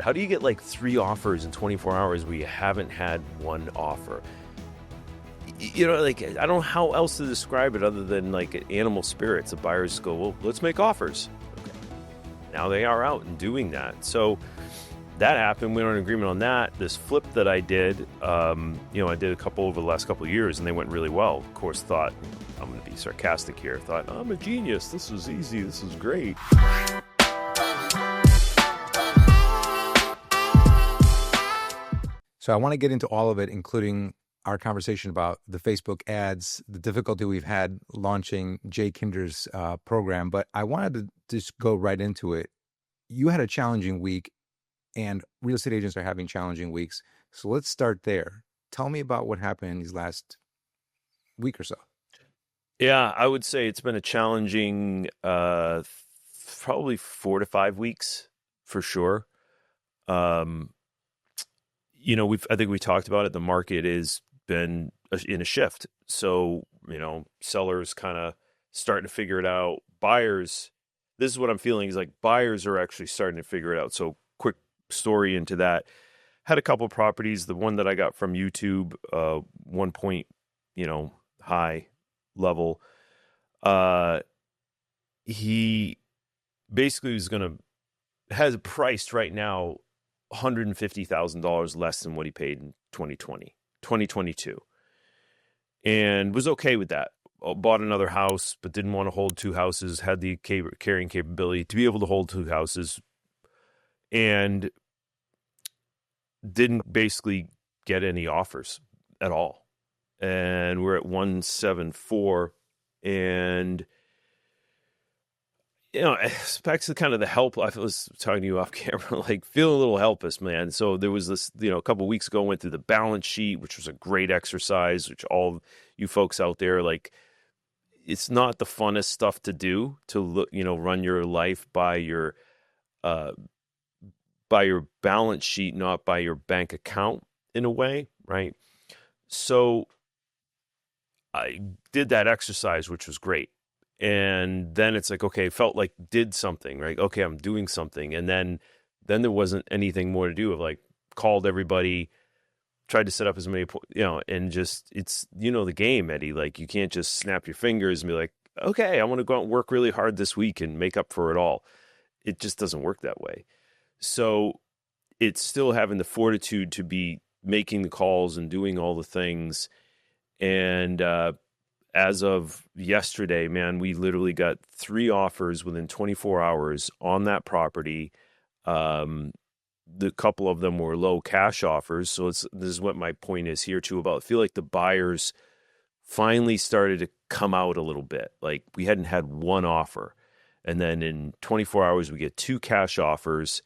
how do you get like 3 offers in 24 hours where you haven't had one offer? Like, I don't know how else to describe it other than like animal spirits. The buyers go, well, let's make offers. Okay. Now they are out and doing that. So that happened. We were in agreement on that. This flip that I did, I did a couple over the last couple of years and they went really well. Of course, thought, I'm going to be sarcastic here. Thought, I'm a genius. This was easy. This was great. So I want to get into all of it, including our conversation about the Facebook ads, the difficulty we've had launching Jay Kinder's program. But I wanted to just go right into it. You had a challenging week, and real estate agents are having challenging weeks. So let's start there. Tell me about what happened in these last week or so. Yeah, I would say it's been a challenging probably 4 to 5 weeks for sure. I think we talked about it. The market has been in a shift. So, sellers kind of starting to figure it out. Buyers, this is what I'm feeling is like buyers are actually starting to figure it out. So quick story into that. Had a couple properties. The one that I got from YouTube, 1 point, high level. He basically has priced right now $150,000 less than what he paid in 2022, and was okay with that. Bought another house, but didn't want to hold 2 houses, had the carrying capability to be able to hold 2 houses, and didn't basically get any offers at all. And we're at 174, and back to kind of the help. I was talking to you off camera, like feeling a little helpless, man. So there was this, a couple of weeks ago, went through the balance sheet, which was a great exercise, which all you folks out there, like, it's not the funnest stuff to do, to look, run your life by your balance sheet, not by your bank account in a way, right? So I did that exercise, which was great. And then it's like, okay, felt like did something, right? Okay, I'm doing something. And then there wasn't anything more to do. Of like, called everybody, tried to set up as many, and just, it's, the game, Eddie. Like, you can't just snap your fingers and be like, okay, I want to go out and work really hard this week and make up for it all. It just doesn't work that way. So it's still having the fortitude to be making the calls and doing all the things. And, as of yesterday, man, we literally got 3 offers within 24 hours on that property. The couple of them were low cash offers. So this is what my point is here too about. I feel like the buyers finally started to come out a little bit. Like, we hadn't had one offer. And then in 24 hours, we get 2 cash offers,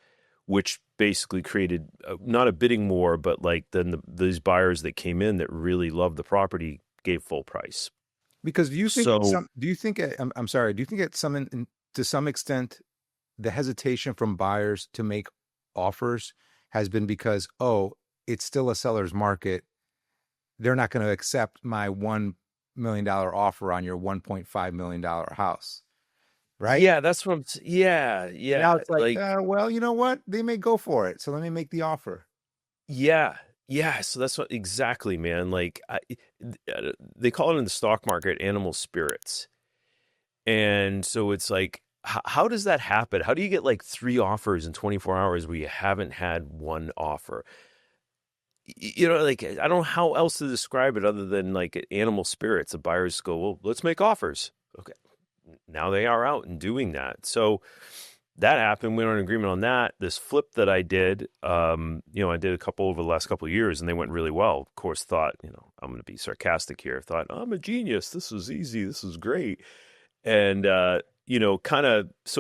which basically created not a bidding war, but like then these buyers that came in that really loved the property gave full price. Because do you think to some extent, the hesitation from buyers to make offers has been because, it's still a seller's market. They're not going to accept my $1 million offer on your $1.5 million house. Right? Yeah, that's what yeah. Now it's like, well, you know what? They may go for it. So let me make the offer. Yeah. So that's what exactly, man. Like, they call it in the stock market animal spirits. And so it's like, how does that happen? How do you get like 3 offers in 24 hours where you haven't had one offer? Like, I don't know how else to describe it other than like animal spirits. The buyers go, well, let's make offers. Okay. Now they are out and doing that. So that happened. We were in agreement on that. This flip that I did, I did a couple over the last couple of years and they went really well. Of course, thought, I'm going to be sarcastic here. Thought, I'm a genius. This was easy. This was great. And, so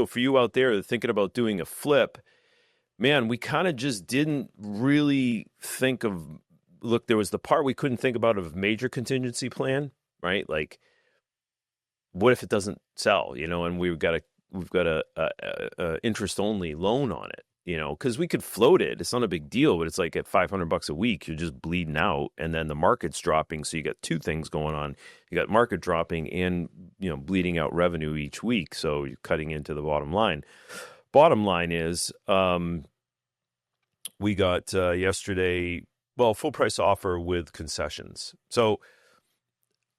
for you out there thinking about doing a flip, man, we kind of just didn't really think of, look, there was the part we couldn't think about of major contingency plan, right? Like, what if it doesn't sell, and we've got a interest only loan on it, because we could float it. It's not a big deal, but it's like at $500 a week, you're just bleeding out. And then the market's dropping. So you got 2 things going on. You got market dropping and, bleeding out revenue each week. So you're cutting into the bottom line. Bottom line is, we got yesterday, well, full price offer with concessions. So,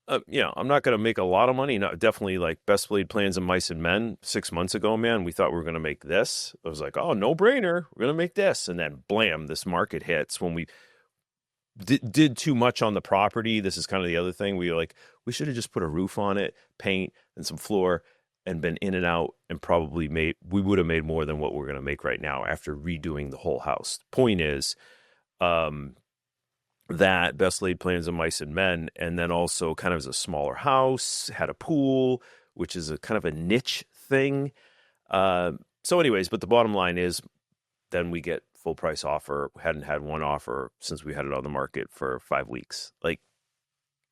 I'm not going to make a lot of money. Not definitely like Best Laid Plans of Mice and Men 6 months ago, man. We thought we were going to make this. I was like, oh, no brainer. We're going to make this. And then blam, this market hits when we did too much on the property. This is kind of the other thing. We should have just put a roof on it, paint, and some floor, and been in and out, and we would have made more than what we're going to make right now after redoing the whole house. Point is, that Best Laid Plans of Mice and Men, and then also kind of as a smaller house, had a pool, which is a kind of a niche thing. So anyways, but the bottom line is then we get full price offer. Hadn't had one offer since we had it on the market for 5 weeks, like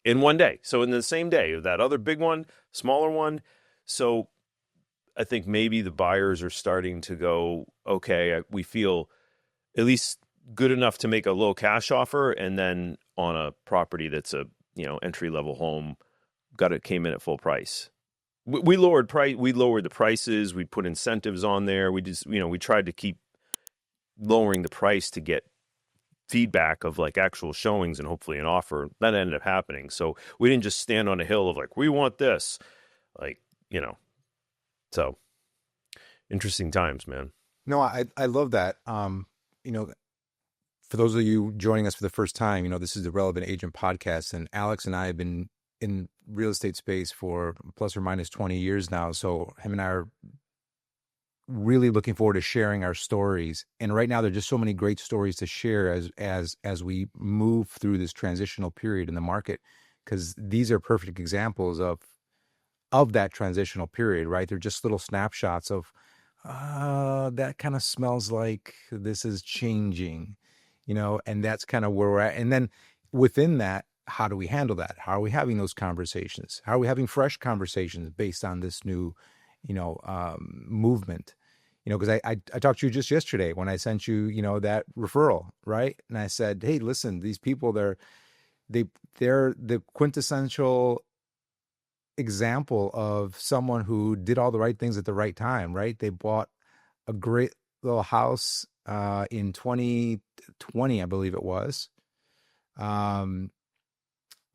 in one day. So in the same day, that other big one, smaller one. So I think maybe the buyers are starting to go, okay, we feel at least good enough to make a low cash offer, and then on a property that's a entry level home, came in at full price. We lowered the prices. We put incentives on there. We just we tried to keep lowering the price to get feedback of like actual showings and hopefully an offer. That ended up happening. So we didn't just stand on a hill of like, we want this, like, so interesting times, man. No, I love that. For those of you joining us for the first time, this is the Relevant Agent Podcast, and Alex and I have been in real estate space for plus or minus 20 years now. So him and I are really looking forward to sharing our stories. And right now, there are just so many great stories to share as we move through this transitional period in the market, because these are perfect examples of that transitional period, right? They're just little snapshots of that kind of smells like this is changing. And that's kind of where we're at. And then within that, how do we handle that? How are we having those conversations? How are we having fresh conversations based on this new, movement? Because I talked to you just yesterday when I sent you, that referral, right? And I said, hey, listen, these people, they're the quintessential example of someone who did all the right things at the right time, right? They bought a great little house in 2020, I believe it was,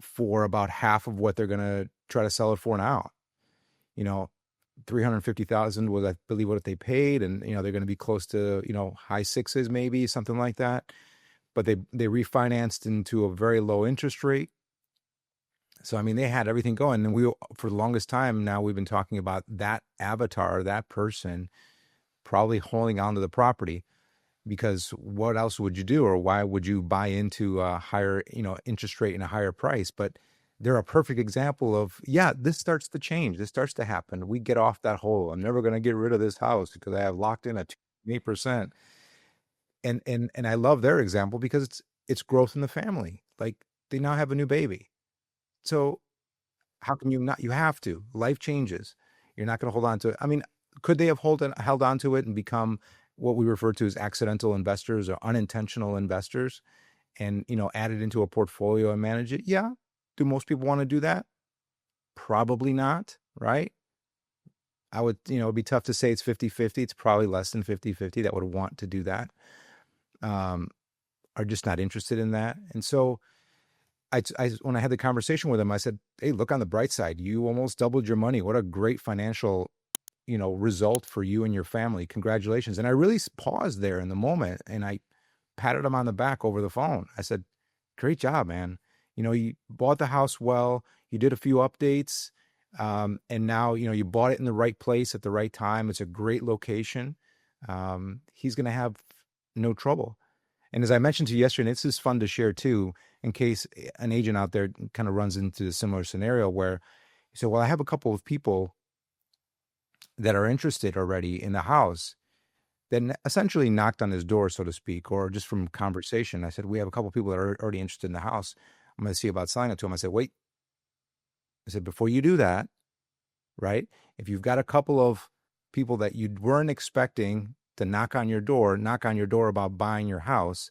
for about half of what they're going to try to sell it for now. 350,000 was, I believe, what they paid, and they're going to be close to high sixes, maybe something like that. But they refinanced into a very low interest rate. So they had everything going, and for the longest time now we've been talking about that avatar, that person, probably holding on to the property. Because what else would you do, or why would you buy into a higher, interest rate and a higher price? But they're a perfect example of, this starts to change. This starts to happen. We get off that hole. I'm never going to get rid of this house because I have locked in at 8%. And I love their example because it's growth in the family. Like, they now have a new baby. So how can you not? You have to. Life changes. You're not going to hold on to it. Could they have held on to it and become what we refer to as accidental investors or unintentional investors, and add it into a portfolio and manage it? Yeah. Do most people want to do that? Probably not, right? I would, it'd be tough to say it's 50-50. It's probably less than 50-50 that would want to do that, are just not interested in that. And so when I had the conversation with him, I said, hey, look on the bright side. You almost doubled your money. What a great financial result for you and your family. Congratulations. And I really paused there in the moment, and I patted him on the back over the phone. I said, great job, man. You bought the house well, you did a few updates, and now, you bought it in the right place at the right time. It's a great location. He's going to have no trouble. And as I mentioned to you yesterday, and this is fun to share too, in case an agent out there kind of runs into a similar scenario where you say, well, I have a couple of people that are interested already in the house, then essentially knocked on his door, so to speak, or just from conversation. I said, we have a couple of people that are already interested in the house. I'm going to see about selling it to them. I said, wait. I said, before you do that, right? If you've got a couple of people that you weren't expecting to knock on your door about buying your house,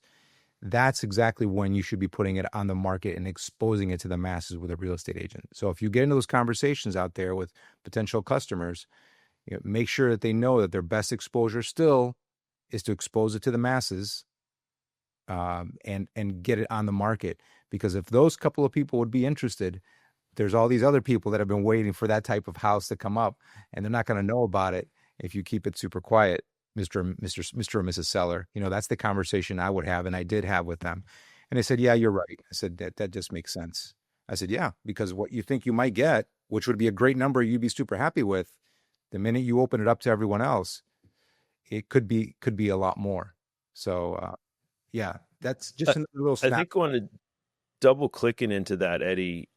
that's exactly when you should be putting it on the market and exposing it to the masses with a real estate agent. So if you get into those conversations out there with potential customers, make sure that they know that their best exposure still is to expose it to the masses and get it on the market. Because if those couple of people would be interested, there's all these other people that have been waiting for that type of house to come up, and they're not going to know about it if you keep it super quiet, Mr. or Mrs. Seller. That's the conversation I would have, and I did have with them. And they said, "Yeah, you're right." I said, "That just makes sense." I said, "Yeah, because what you think you might get, which would be a great number you'd be super happy with, the minute you open it up to everyone else, it could be a lot more." So yeah, that's I, just a little I snap. think on a double clicking into that, Eddie,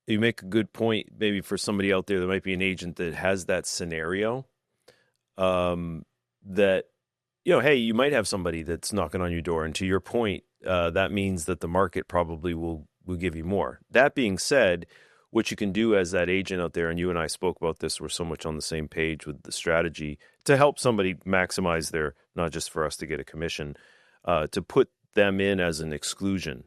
you make a good point. Maybe for somebody out there, there might be an agent that has that scenario. That hey, you might have somebody that's knocking on your door, and to your point, that means that the market probably will give you more. That being said, what you can do as that agent out there, and you and I spoke about this, we're so much on the same page with the strategy to help somebody maximize their, not just for us to get a commission, to put them in as an exclusion,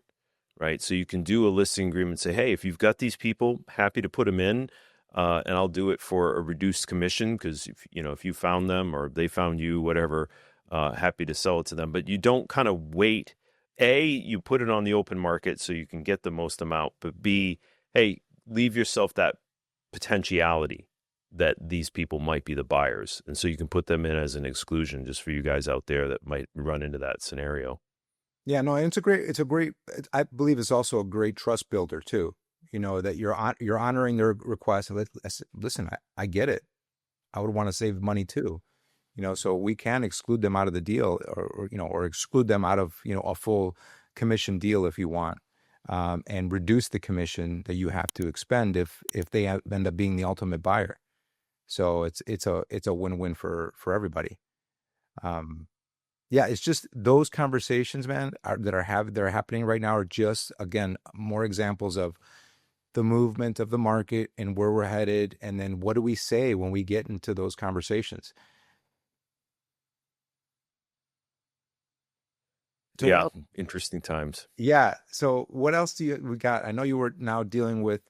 right? So you can do a listing agreement, say, hey, if you've got these people, happy to put them in, and I'll do it for a reduced commission because if you found them or they found you, whatever, happy to sell it to them. But you don't kind of wait. A, you put it on the open market so you can get the most amount. But B, hey, leave yourself that potentiality that these people might be the buyers, and so you can put them in as an exclusion just for you guys out there that might run into that scenario. Yeah, no, and it's a great. I believe it's also a great trust builder too. That you're honoring their request. Listen, I get it. I would want to save money too. So we can exclude them out of the deal, or exclude them out of a full commission deal if you want, and reduce the commission that you have to expend if they end up being the ultimate buyer. So it's a win-win for everybody. Um, yeah, it's just those conversations, man, that are happening right now are just, again, more examples of the movement of the market and where we're headed, and then what do we say when we get into those conversations? So what Yeah, else? interesting times. Yeah. So what else we got? I know you were now dealing with.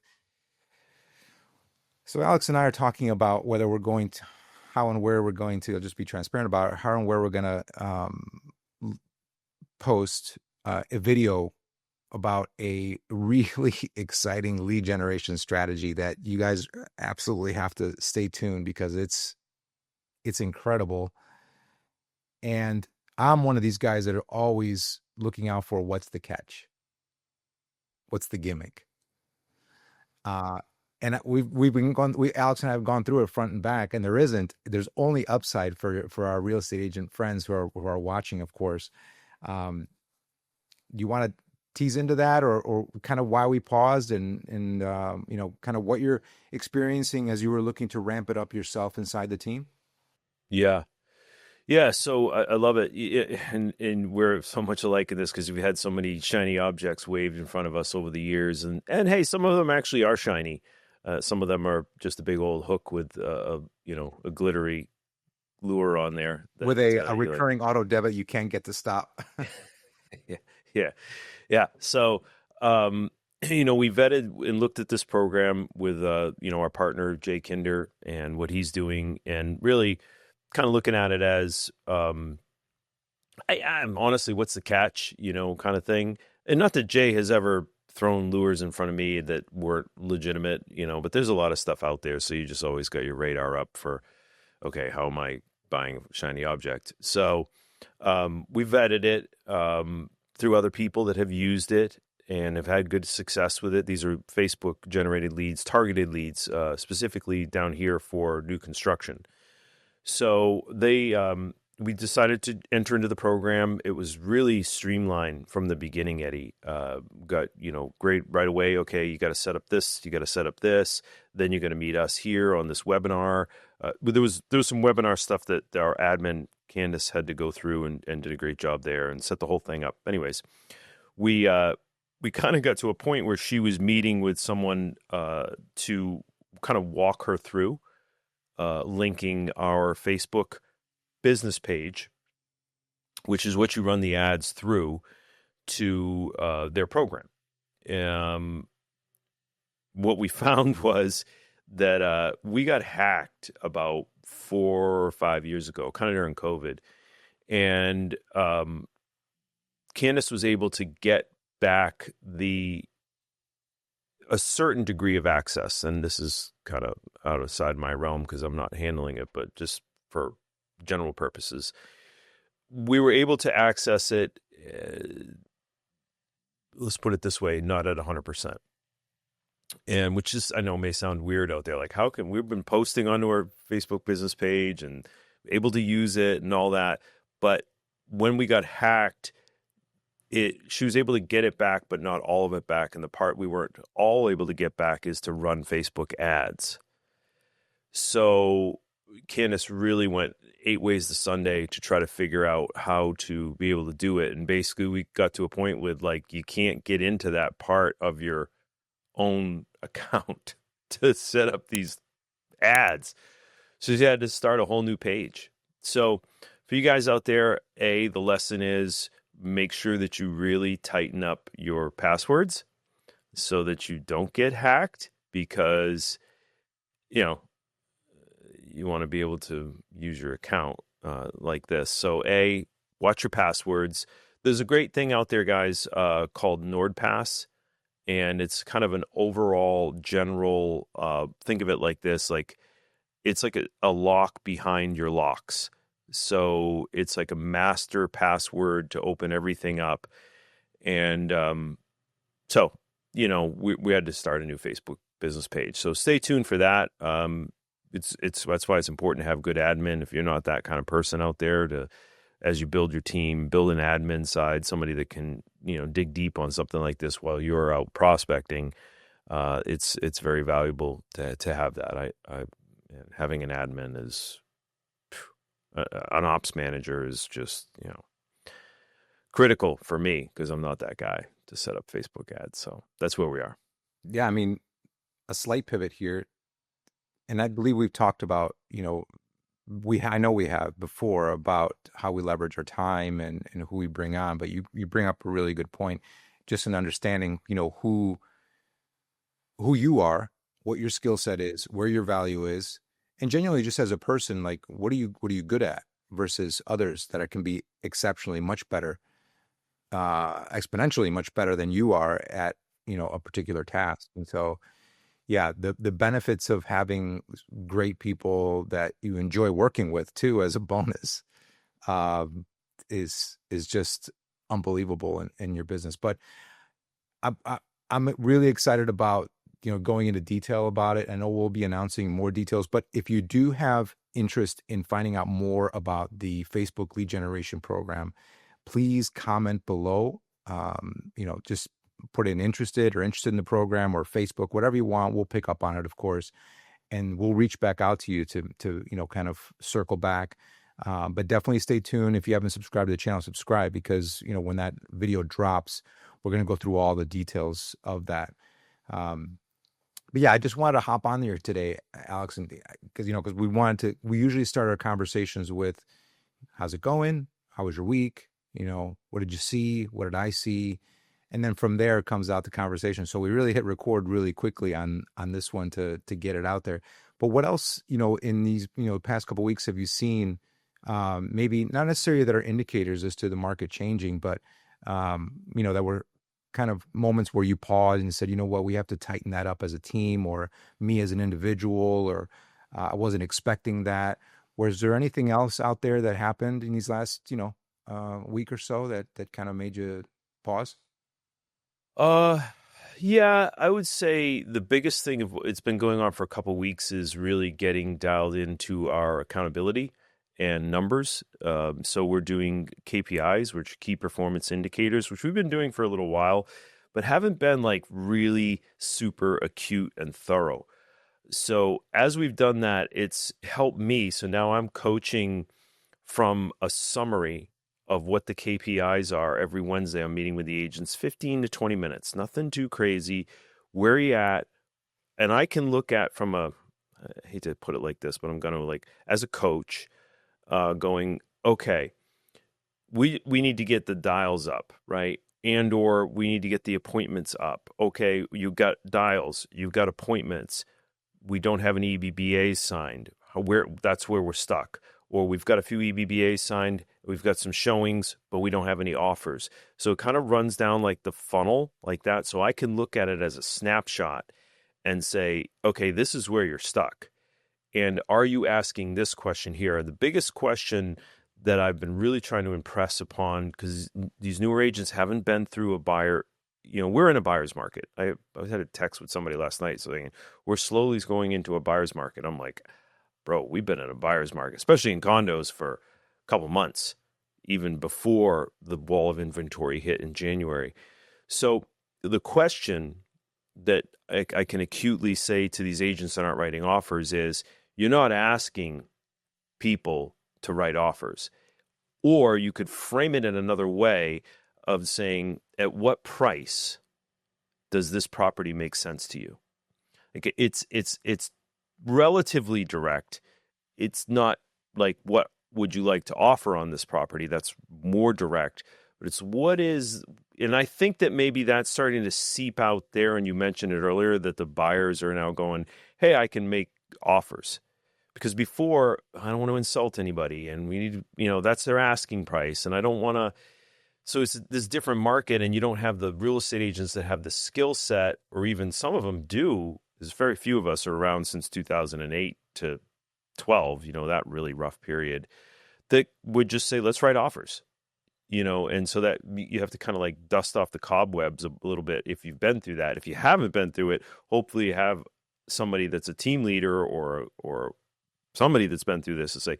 So Alex and I are talking about whether we're going to, how and where we're going to. I'll just be transparent about it, how and where we're going to post a video about a really exciting lead generation strategy that you guys absolutely have to stay tuned, because it's incredible. And I'm one of these guys that are always looking out for what's the catch, what's the gimmick. Uh, and we've been gone. Alex and I have gone through it front and back, and there's only upside for our real estate agent friends who are watching, of course. Um, do you want to tease into that, or kind of why we paused, and kind of what you're experiencing as you were looking to ramp it up yourself inside the team? Yeah. Yeah, so I love it. And we're so much alike in this because we've had so many shiny objects waved in front of us over the years, and hey, some of them actually are shiny. Some of them are just a big old hook with a glittery lure on there that With a you're like, recurring auto debit you can't get to stop. yeah, yeah, yeah. So we vetted and looked at this program with our partner Jay Kinder and what he's doing, and really kind of looking at it as I'm honestly, what's the catch, kind of thing. And not that Jay has ever thrown lures in front of me that weren't legitimate, but there's a lot of stuff out there. So you just always got your radar up for, okay, how am I buying a shiny object? So we vetted it through other people that have used it and have had good success with it. These are Facebook generated leads, targeted leads, specifically down here for new construction. So we decided to enter into the program. It was really streamlined from the beginning, Eddie. Got, great right away. Okay, you got to set up this, you got to set up this. Then you're going to meet us here on this webinar. But there was some webinar stuff that our admin, Candace, had to go through and did a great job there and set the whole thing up. Anyways, we kind of got to a point where she was meeting with someone to kind of walk her through linking our Facebook business page, which is what you run the ads through, to their program. What we found was that we got hacked about 4 or 5 years ago, kind of during COVID. And Candace was able to get back a certain degree of access, and this is kind of outside my realm because I'm not handling it, but just for general purposes, we were able to access it. Let's put it this way, not at 100%. And which is, I know, may sound weird out there. Like, how can we've been posting onto our Facebook business page and able to use it and all that. But when we got hacked, she was able to get it back, but not all of it back. And the part we weren't all able to get back is to run Facebook ads. So Candace really went 8 ways to Sunday to try to figure out how to be able to do it. And basically we got to a point with like, you can't get into that part of your own account to set up these ads. So she had to start a whole new page. So for you guys out there, the lesson is make sure that you really tighten up your passwords so that you don't get hacked, because, you want to be able to use your account like this. So watch your passwords. There's a great thing out there, guys, called NordPass. And it's kind of an overall general, think of it like this, like it's like a lock behind your locks. So it's like a master password to open everything up. And so, we had to start a new Facebook business page. So stay tuned for that. That's why it's important to have good admin. If you're not that kind of person out there, as you build your team, build an admin side, somebody that can, dig deep on something like this while you're out prospecting. It's very valuable to have that. Having an admin is, an ops manager is just, critical for me because I'm not that guy to set up Facebook ads. So that's where we are. Yeah, I mean, a slight pivot here, and I believe we've talked about, I know we have before about how we leverage our time and who we bring on, but you bring up a really good point, just in understanding, who you are, what your skill set is, where your value is, and genuinely just as a person, like what are you good at versus others that can be exceptionally much better, exponentially much better than you are at, a particular task. And so, yeah, the benefits of having great people that you enjoy working with too, as a bonus, is just unbelievable in your business. But I'm really excited about, going into detail about it. I know we'll be announcing more details, but if you do have interest in finding out more about the Facebook lead generation program, please comment below. Just put in interested in the program or Facebook, whatever you want. We'll pick up on it, of course, and we'll reach back out to you to kind of circle back. But definitely stay tuned. If you haven't subscribed to the channel, subscribe, because when that video drops, we're going to go through all the details of that. But yeah, I just wanted to hop on there today, Alex, and because we usually start our conversations with, how's it going? How was your week? What did you see? What did I see? And then from there comes out the conversation. So we really hit record really quickly on this one to get it out there. But what else, in these, past couple of weeks have you seen, maybe not necessarily that are indicators as to the market changing, but, that were kind of moments where you paused and said, what, we have to tighten that up as a team, or me as an individual, or I wasn't expecting that. Was there anything else out there that happened in these last, week or so that kind of made you pause? Yeah, I would say the biggest thing of it's been going on for a couple weeks is really getting dialed into our accountability and numbers. So we're doing KPIs, which are key performance indicators, which we've been doing for a little while, but haven't been like really super acute and thorough. So as we've done that, it's helped me. So now I'm coaching from a summary of what the KPIs are. Every Wednesday, I'm meeting with the agents, 15 to 20 minutes, nothing too crazy. Where are you at? And I can look at I hate to put it like this, but I'm going to, as a coach, going, okay, we need to get the dials up, right? And or we need to get the appointments up. Okay, you've got dials, you've got appointments. We don't have an EBBA signed. That's where we're stuck. or we've got a few EBBAs signed, we've got some showings, but we don't have any offers. So it kind of runs down like the funnel like that. So I can look at it as a snapshot and say, okay, this is where you're stuck. And are you asking this question here? The biggest question that I've been really trying to impress upon, because these newer agents haven't been through a buyer, we're in a buyer's market. I had a text with somebody last night saying, we're slowly going into a buyer's market. I'm like, bro, we've been in a buyer's market, especially in condos, for a couple months, even before the wall of inventory hit in January. So the question that I can acutely say to these agents that aren't writing offers is, you're not asking people to write offers. Or you could frame it in another way of saying, at what price does this property make sense to you? Like it's relatively direct. It's not like, what would you like to offer on this property? That's more direct. But it's what is, and I think that maybe that's starting to seep out there. And you mentioned it earlier that the buyers are now going, hey, I can make offers. Because before, I don't want to insult anybody, and we need, that's their asking price, and I don't want to. So it's this different market, and you don't have the real estate agents that have the skill set, or even some of them do. There's very few of us are around since 2008 to 12, that really rough period, that would just say, let's write offers, and so that you have to kind of like dust off the cobwebs a little bit if you've been through that. If you haven't been through it, hopefully you have somebody that's a team leader or somebody that's been through this to say,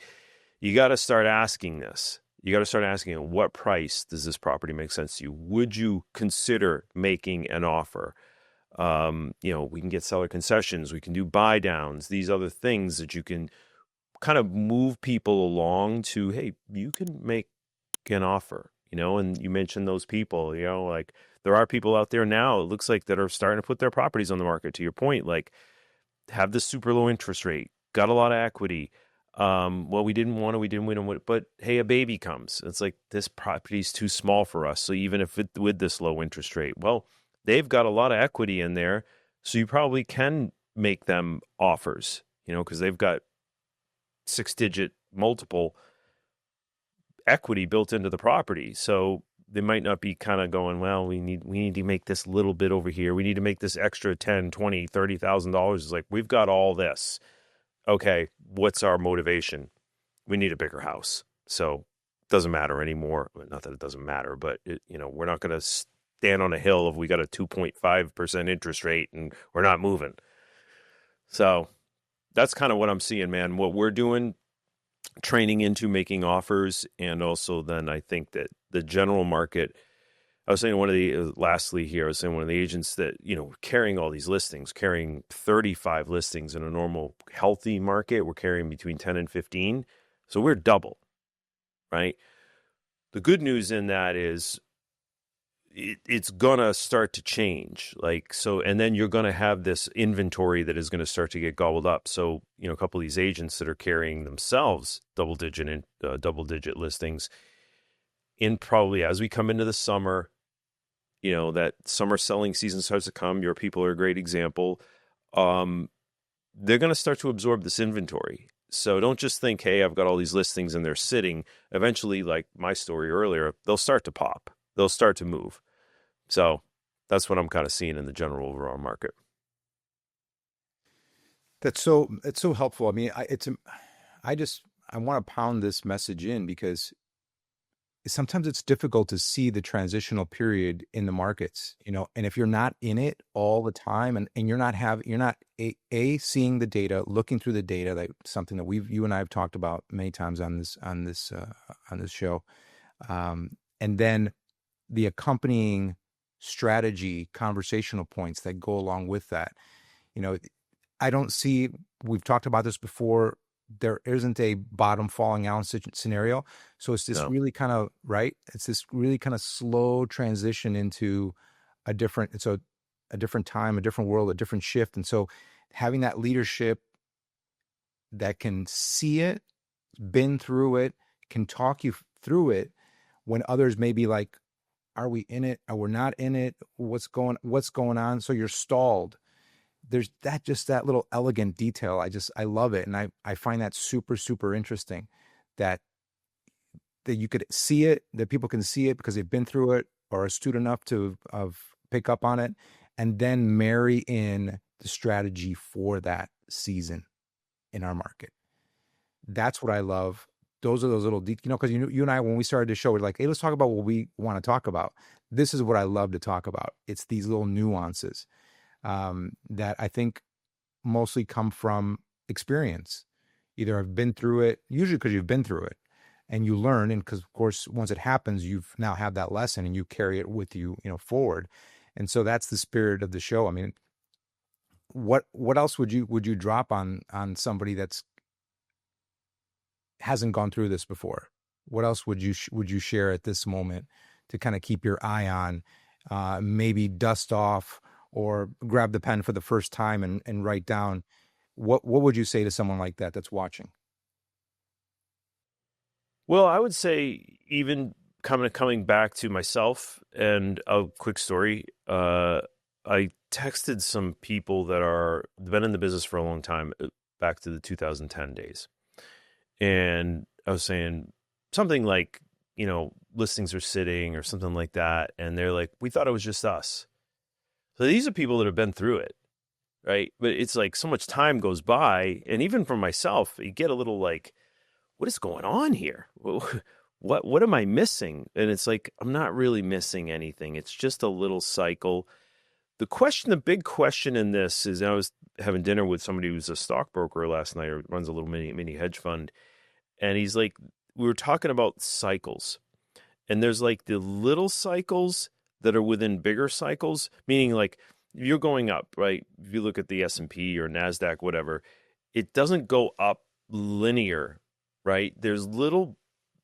you got to start asking this. You got to start asking, at what price does this property make sense to you? Would you consider making an offer? We can get seller concessions. We can do buy downs. These other things that you can kind of move people along to, hey, you can make an offer, and you mentioned those people, like there are people out there now, it looks like, that are starting to put their properties on the market, to your point, like have this super low interest rate, got a lot of equity. Well, we didn't want it, but hey, a baby comes. It's like, this property's too small for us. So even if with this low interest rate, well, they've got a lot of equity in there. So you probably can make them offers, because they've got 6-digit multiple equity built into the property. So they might not be kind of going, well, we need to make this little bit over here. We need to make this extra $10, $20, $30,000. It's like, we've got all this. Okay, what's our motivation? We need a bigger house. So it doesn't matter anymore. Not that it doesn't matter, but we're not going to stand on a hill if we got a 2.5% interest rate and we're not moving. So that's kind of what I'm seeing, man. What we're doing, training into making offers, and also then I think that the general market. I was saying lastly here, I was saying one of the agents that, carrying all these listings, carrying 35 listings in a normal healthy market, we're carrying between 10 and 15. So we're double, right? The good news in that is it's going to start to change. And then you're going to have this inventory that is going to start to get gobbled up. So, a couple of these agents that are carrying themselves double digit listings, in probably as we come into the summer, that summer selling season starts to come. Your people are a great example. They're going to start to absorb this inventory. So don't just think, hey, I've got all these listings and they're sitting. Eventually, like my story earlier, they'll start to pop. They'll start to move. So that's what I'm kind of seeing in the general overall market. It's so helpful. I mean, I want to pound this message in, because sometimes it's difficult to see the transitional period in the markets, and if you're not in it all the time, and you're not seeing the data, looking through the data, like something that you and I have talked about many times on this show, and then the accompanying strategy, conversational points that go along with that. I don't see, we've talked about this before, there isn't a bottom falling out scenario. So it's this really kind of, right? It's this really kind of slow transition into a different time, a different world, a different shift. And so having that leadership that can see it, been through it, can talk you through it, when others may be like, are we in it? Are we not in it? What's going on? So you're stalled. There's that little elegant detail. I love it. And I find that super, super interesting. that you could see it, that people can see it because they've been through it or are astute enough to of pick up on it, and then marry in the strategy for that season in our market. That's what I love. Those are those little, because you and I, when we started the show, we're like, hey, let's talk about what we want to talk about. This is what I love to talk about. It's these little nuances that I think mostly come from experience. Either I've been through it, usually because you've been through it, and you learn. And because, of course, once it happens, you've now have that lesson and you carry it with you, forward. And so that's the spirit of the show. I mean, what else would you drop on somebody that's hasn't gone through this before? What else would you share at this moment to kind of keep your eye on, maybe dust off or grab the pen for the first time and write down? What would you say to someone like that that's watching? Well, I would say even coming back to myself and a quick story. I texted some people that are been in the business for a long time, back to the 2010 days, and I was saying something like, listings are sitting or something like that, and they're like, we thought it was just us. So these are people that have been through it, right? But it's like so much time goes by, and even for myself, you get a little like, what is going on here? What am I missing? And it's like, I'm not really missing anything. It's just a little cycle. The big question in this is, I was having dinner with somebody who's a stockbroker last night, or runs a little mini hedge fund. And he's like, we were talking about cycles, and there's like the little cycles that are within bigger cycles, meaning like you're going up, right? If you look at the S&P or NASDAQ, whatever, it doesn't go up linear, right? There's little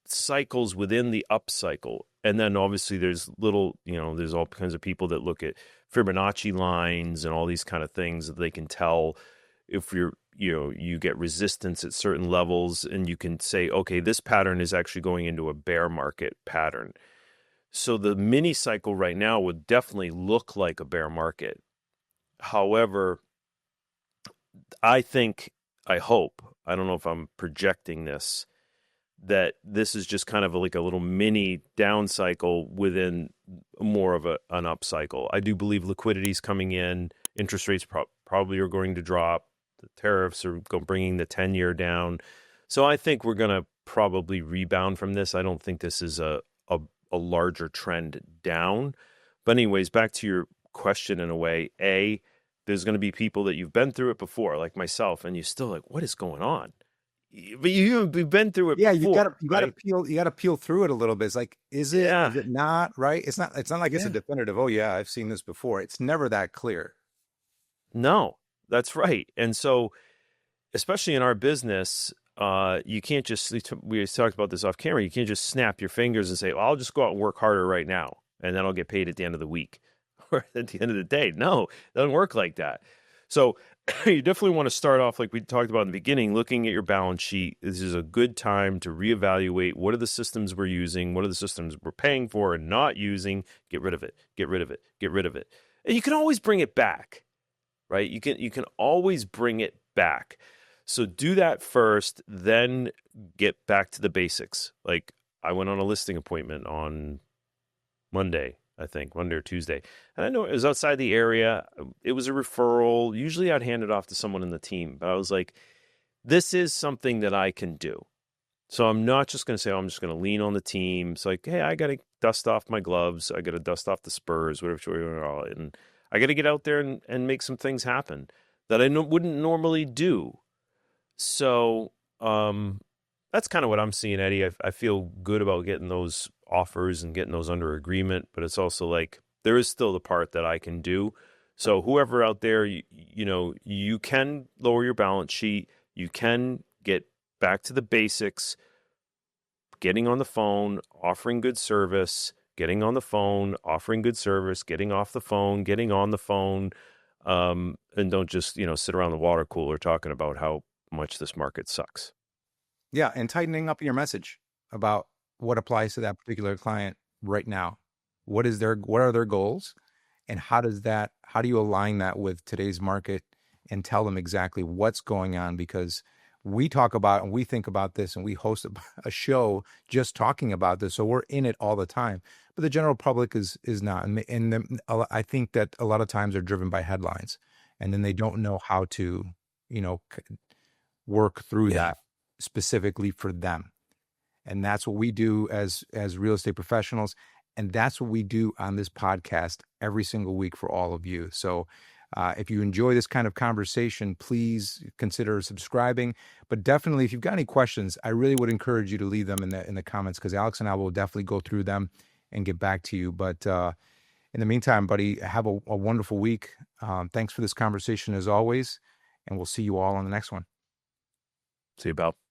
cycles within the up cycle. And then obviously there's there's all kinds of people that look at Fibonacci lines and all these kind of things that they can tell if you get resistance at certain levels, and you can say, okay, this pattern is actually going into a bear market pattern. So the mini cycle right now would definitely look like a bear market. However, I hope, I don't know if I'm projecting this, that this is just kind of like a little mini down cycle within more of an up cycle. I do believe liquidity is coming in. Interest rates probably are going to drop. The tariffs are bringing the 10-year down. So I think we're going to probably rebound from this. I don't think this is a larger trend down. But anyways, back to your question in a way, there's going to be people that you've been through it before, like myself, and you're still like, what is going on? But you've been through it Yeah, before, you right? gotta peel through it a little bit. It's like, is Yeah, it not, right? It's not like it's a yeah. definitive, oh yeah, I've seen this before. It's never that clear. No, that's right. And so, especially in our business, you can't just, we talked about this off camera, you can't just snap your fingers and say, well, I'll just go out and work harder right now, and then I'll get paid at the end of the week or at the end of the day. No, it doesn't work like that. So you definitely want to start off, like we talked about in the beginning, looking at your balance sheet. This is a good time to reevaluate what are the systems we're using, what are the systems we're paying for and not using. Get rid of it, get rid of it, get rid of it. And you can always bring it back, right? You can always bring it back. So do that first, then get back to the basics. Like I went on a listing appointment on Monday, I think, Monday or Tuesday. And I know it was outside the area. It was a referral. Usually I'd hand it off to someone in the team, but I was like, this is something that I can do. So I'm not just going to say, oh, I'm just going to lean on the team. It's like, hey, I got to dust off my gloves. I got to dust off the spurs, whatever. And I got to get out there and make some things happen that I wouldn't normally do. So that's kind of what I'm seeing, Eddie. I feel good about getting those offers and getting those under agreement, but it's also like there is still the part that I can do. So whoever out there, you can lower your balance sheet. You can get back to the basics, getting on the phone, offering good service, getting on the phone, offering good service, getting off the phone, getting on the phone, and don't just, sit around the water cooler talking about how much this market sucks. Yeah, and tightening up your message about what applies to that particular client right now. What are their goals, and how do you align that with today's market and tell them exactly what's going on? Because we talk about and we think about this, and we host a show just talking about this. So we're in it all the time. But the general public is not. I think that a lot of times they're driven by headlines, and then they don't know how to, you know, work through Yeah. that specifically for them. And that's what we do as real estate professionals, and that's what we do on this podcast every single week for all of you. So if you enjoy this kind of conversation, please consider subscribing. But definitely, if you've got any questions, I really would encourage you to leave them in the comments, because Alex and I will definitely go through them and get back to you. But in the meantime, buddy, have a wonderful week. Thanks for this conversation as always, and we'll see you all on the next one. See you, Bell.